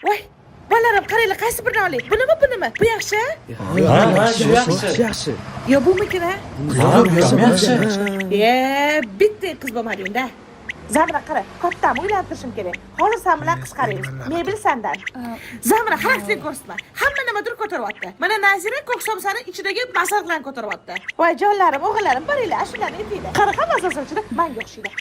Voy, bolarim qaranglar, qaysi birini olay? Bunimi? Bu yaxshi? Yaxshi. Yo, bumikina? Yaxshi. Bitta qiz bo'lmading-da. Zamira qara, kattami uylantirishim kerak. Hozir sen bilan qisqaramiz. Mebel sendan. Zamira xarakter ko'rsatma. Hamma nimadir ko'taryapti. Mana Nazira ko'ksamsani ichidagi masallarni ko'taryapti. Voy jonlarim, o'g'illarim, biringlar shularni aytinglar. Qara, hammasi ichida menga o'xshaydi.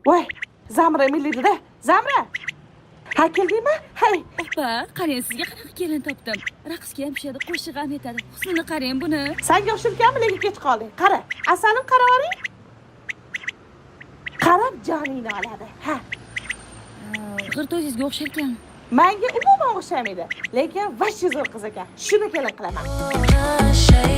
Voy, Zamira milladida. Zamira. Ha, keldingmi? Hay. Oppa, qarang, sizga qanaqa kelin topdim. Raqsga ham tushadi, qo'shiq ham aytadi. Husnini qarang buni. Senga o'xsharkanmi, lekin kech qolding. Qara, asalim qaravering. Qarab joningni oladi. Ha. G'irtozingizga o'xsharkan. Menga umuman o'xshamaydi, lekin vashchi zo'r qiz ekan. Shuni kelin qilaman.